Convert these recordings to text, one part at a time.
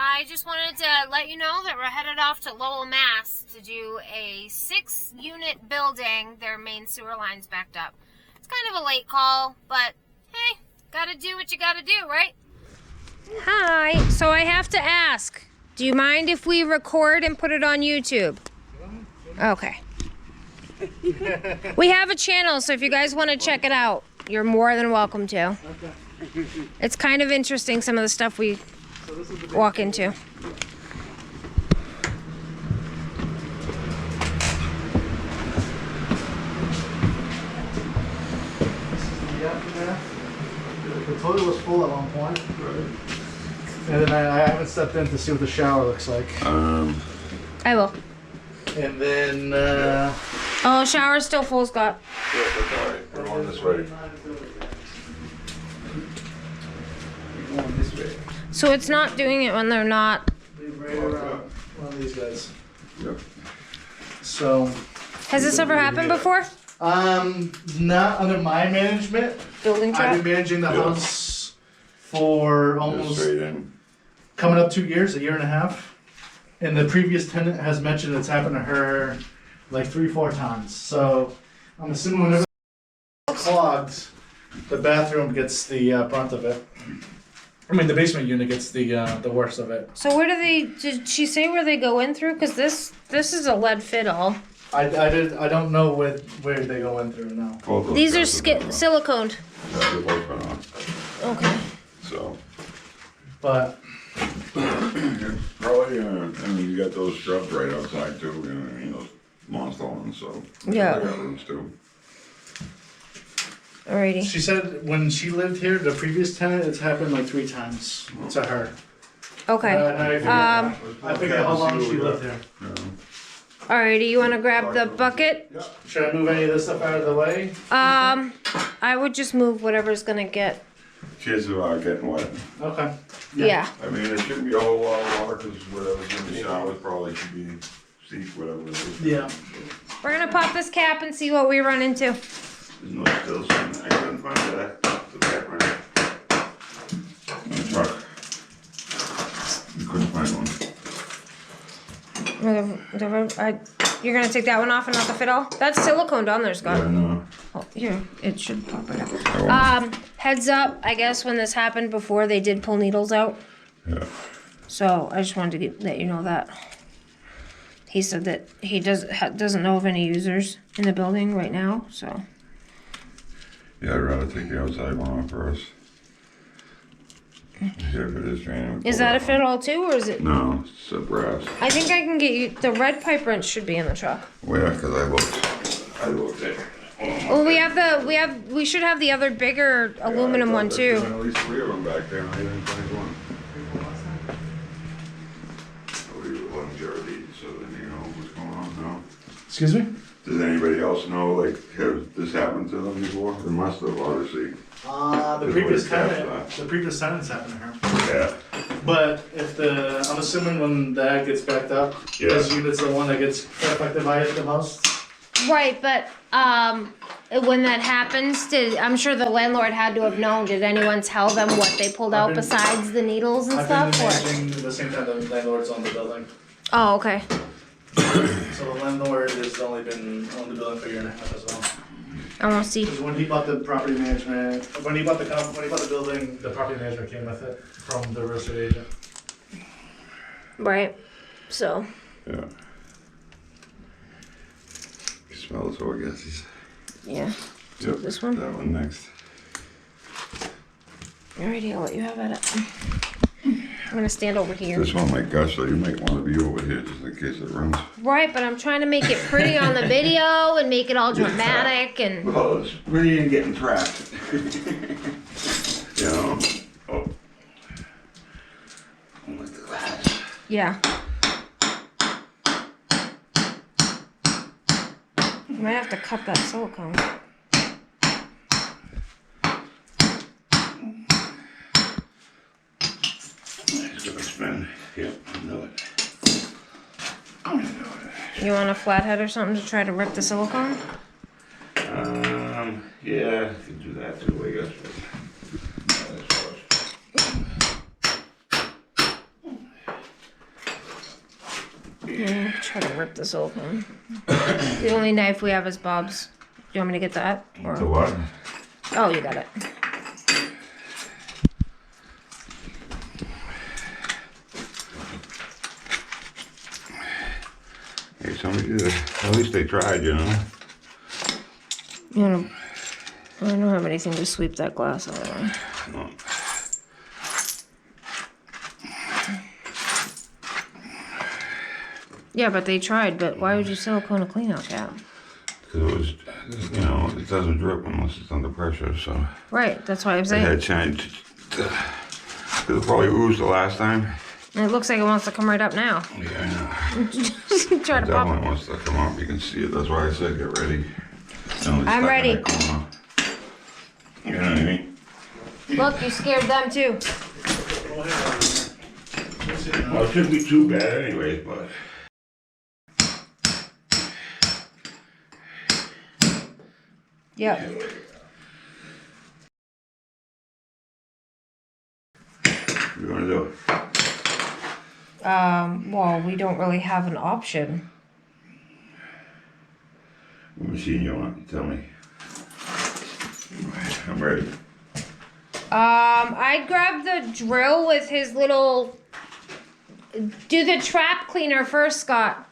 I just wanted to let you know that we're headed off to Lowell, Mass to do a 6-unit building. Their main sewer line's backed up. It's kind of a late call, but hey, gotta do what you gotta do, right? Hi, so I have to ask, do you mind if we record and put it on YouTube? Okay. We have a channel, so if you guys want to check it out, you're more than welcome to. It's kind of interesting, some of the stuff we walk into. The toilet was full at one point. And then I haven't stepped in to see what the shower looks like. I will. And then Oh, shower's still full, Scott. Yeah, that's alright. We're going this way. We're going this way. So it's not doing it when they're not. Right around one of these guys. Yep. So Has this ever happened before? not under my management. Building I've truck? been managing the house for Just almost straight in. coming up 2 years, a year and a half. And the previous tenant has mentioned it's happened to her like 3-4 times. So I'm assuming whenever it's clogged, the bathroom gets the brunt of it. I mean, the basement unit gets the worst of it. So where do they, did she say where they go in through? Because this is a lead fiddle. I don't know where they go in through now. Both those These are guys have been on. siliconed. Yeah, they've both been on. Okay. So. But Probably, I mean, you got those shrubs right outside too, you know what I mean, those monster ones, so. Yeah. I got roots too. Alrighty. she said when she lived here, the previous tenant, it's happened like 3 times to her. Okay. I figured how long she lived here. Yeah. Alrighty, you want to grab the bucket? Should I move any of this stuff out of the way? I would just move whatever's gonna get. Chances of getting wet. Okay. Yeah. I mean, it shouldn't be a whole lot of water, cause whatever's in the shower probably should be seep, whatever it is. Yeah. We're gonna pop this cap and see what we run into. There's no stills in there. I couldn't find that. The back right. In the truck. You couldn't find one. You're gonna take that one off and not the fiddle? That's silicone on there, Scott. Yeah, no. Oh, here, it should pop right up. Heads up, I guess when this happened before, they did pull needles out. Yeah. So I just wanted to let you know that. He said that he doesn't know of any users in the building right now, so. Yeah, I'd rather take the outside one off first. Here, if it is draining. Is that a fiddle too, or is it? No, it's a brass. I think I can get you, the red pipe wrench should be in the truck. Well, yeah, because I looked at it. Well, we should have the other bigger aluminum one too. At least 3 of them back there, and I didn't find one. I'll leave it longevity, so then you know what's going on now. Excuse me? Does anybody else know, like, has this happened to them before? It must have, obviously. The previous tenants happened to her. Yeah. But I'm assuming when that gets backed up, Yeah. this unit's the one that gets affected by it the most. Right, but when that happens, I'm sure the landlord had to have known. Did anyone tell them what they pulled out besides the needles and I've stuff? been managing the same time the landlord's on the building. Oh, okay. So the landlord has only been on the building for a year and a half as well. I want to see. Because when he bought the property management, when he bought the building, the property management came with it from the real estate agent. Right. So. Yeah. You smell it, so I guess he's. Yeah. Yep. This one? That one next. Alrighty, I'll let you have at it. I'm gonna stand over here. This one might gush, so you might want to be over here just in case it runs. Right, but I'm trying to make it pretty on the video and make it all dramatic and. Well, it's pretty in getting trapped. You know? Oh. With the glass. Yeah. You might have to cut that silicone. It's gonna spin. Yep, I know it. You want a flathead or something to try to rip the silicone? Yeah, I can do that too, I guess. Yeah, try to rip this open. The only knife we have is Bob's. Do you want me to get that? Or... The what? Oh, you got it. Hey, somebody did it. At least they tried, you know. You know, I don't have anything to sweep that glass out of. No. Yeah, but they tried. But why would you silicone a cleanout cap? Because it was, you know, it doesn't drip unless it's under pressure, so. Right, that's why I'm They saying. had changed. Because it probably oozed the last time. And it looks like it wants to come right up now. Yeah, I know. Try to That pop one it. wants to come up. You can see it. That's why I said get ready. I'm ready. You know what I mean? Look, you scared them too. Well, it shouldn't be too bad anyways, but. Yep. What you want to do? Well, we don't really have an option. What machine you want? Tell me. I'm ready. I'd grab the drill with his little... Do the trap cleaner first, Scott.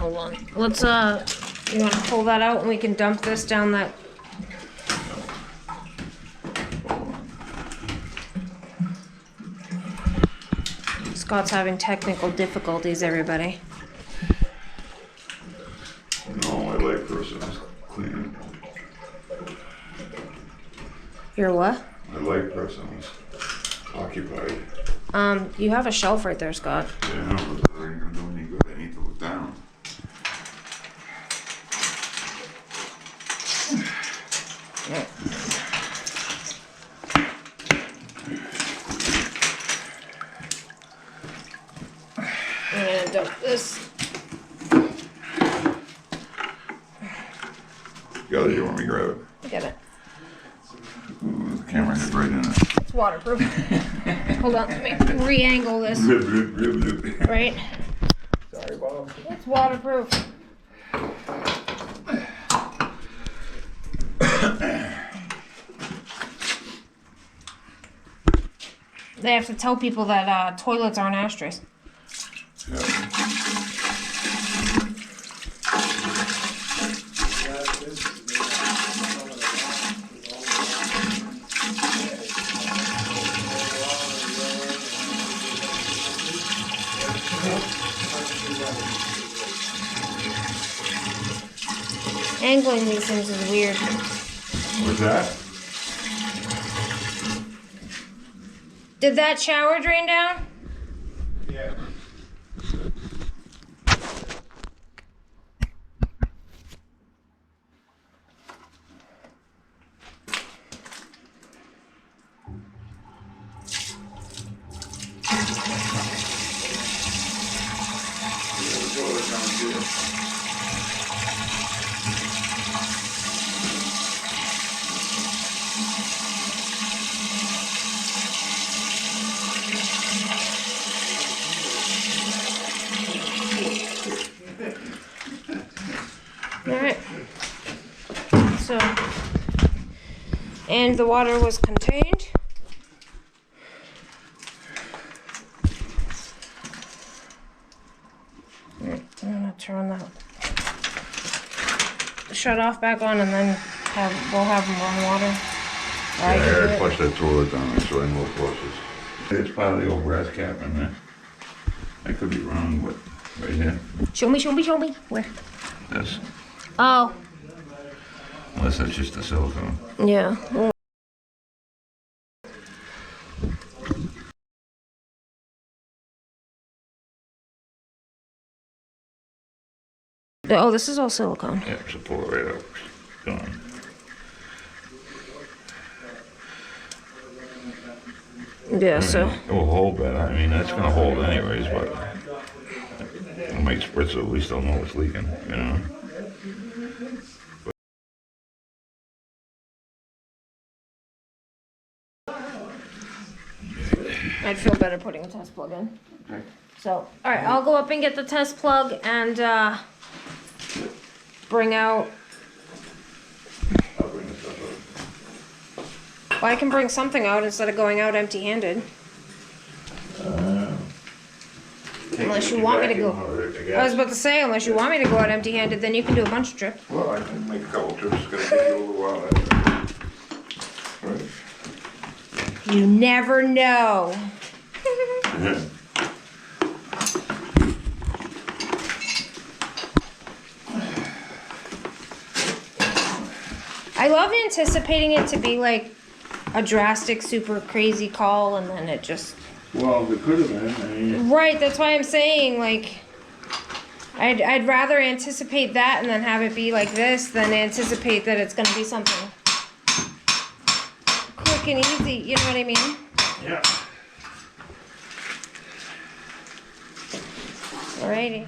Hold on. Let's, you want to pull that out and we can dump this down that... Scott's having technical difficulties, everybody. No, my leg person is cleaning. Your what? My leg person is occupied. You have a shelf right there, Scott. Yeah, but that ain't gonna do any good. I need to look down. I'm gonna dump this. Got it, you want me to grab it? Get it. Ooh, the camera hit right in it. It's waterproof. Hold on, let me re-angle this. Right? Sorry, Bob. It's waterproof. They have to tell people that toilets aren't ashtrays. Yeah. Angling these things is weird. What's that? Did that shower drain down? Yeah. Alright. So, and the water was contained. Alright, I'm gonna turn that shut off back on and then we'll have them run water. Or I can do Yeah, I it. flushed that toilet down, so I know it flushes. It's part of the old brass cap in there. I could be wrong, but right here, Show me. Where? this. Oh, Unless that's just the silicone. yeah. Oh, this is all silicone. Yeah, so pull it right out. Gone. Yeah, so. It will hold better. I mean, that's gonna hold anyways, but it'll make spritz, at least I'll know it's leaking, you know? I'd feel better putting a test plug in. Okay. So, alright, I'll go up and get the test plug and bring out. I'll bring this up. Well, I can bring something out instead of going out empty-handed. Unless you want me to go. I was about to say, unless you want me to go out empty-handed, then you can do a bunch of trips. Well, I can make a couple trips, it's gonna take you a little while. Right. You never know. I love anticipating it to be like a drastic, super crazy call, and then it just. Well, it could have been, I mean. Right, that's why I'm saying, like, I'd rather anticipate that and then have it be like this than anticipate that it's gonna be something quick and easy, you know what I mean? Yeah. Alrighty.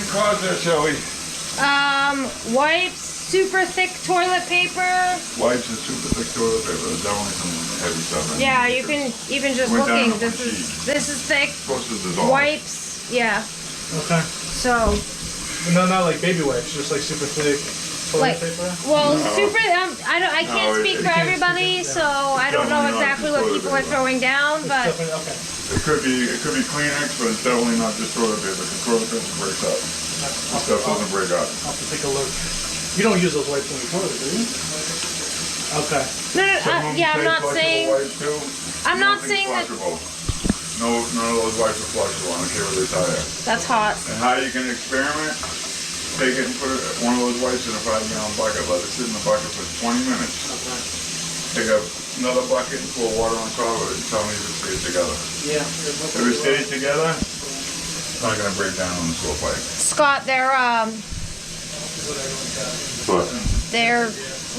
clogged there, Shelley? Wipes, super thick toilet paper. Wipes and super thick toilet paper. There's definitely some heavy stuff in Yeah, there. you can even just Went down looking. on This one is thick. Supposed to dissolve. Wipes, yeah. Okay. So No, not like baby wipes, just like super thick toilet like, paper. well, No. super. I can't No, speak it for can't everybody, speak, so I don't know Definitely not exactly just what toilet people are paper. throwing down, It's but definitely okay. It could be Kleenex, but it's definitely not just toilet paper. Because toilet paper breaks up. This stuff doesn't break up. I'll have to take a look. You don't use those wipes in the toilet, do you? Okay. no, Some of them yeah, I'm say not flushable saying. wipes too. I'm not Nothing's saying that. flushable. No, none of those wipes are flushable. I don't care what they tell you. That's hot. And how you can experiment? Take it and put one of those wipes in a 5-gallon bucket. Let it sit in the bucket for 20 minutes. Okay. Take another bucket and pour water on top of it and tell me if it stays together. Yeah. If it stays together, it's not going to break down on the slow pipe. Scott, But, their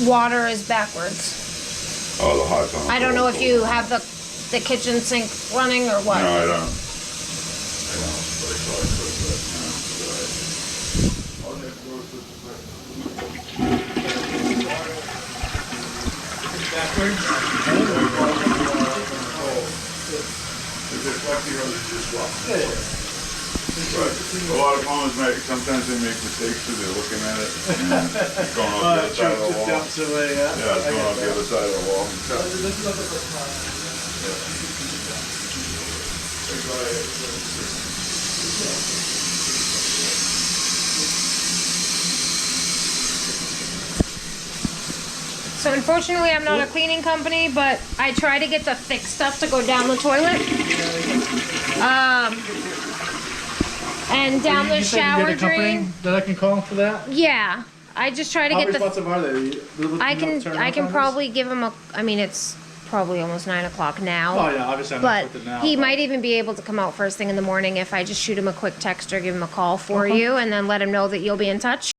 water is backwards. oh, the hot's on. I don't know if you have the kitchen sink running or what. No, I don't. A lot of plumbers sometimes they make mistakes because they're looking at it and it's going off the other side of the wall. Yeah, it's going off the other side of the wall. So unfortunately, I'm not a cleaning company, but I try to get the thick stuff to go down the toilet. And down the You said you shower get a company drain. that I can call for that? Yeah, I just try to How get the. responsive are they? I can probably give him a. I mean, it's probably almost 9 o'clock now. Oh yeah, obviously I'm not But with it now. he but- might even be able to come out first thing in the morning if I just shoot him a quick text or give him a call for Okay. you and then let him know that you'll be in touch.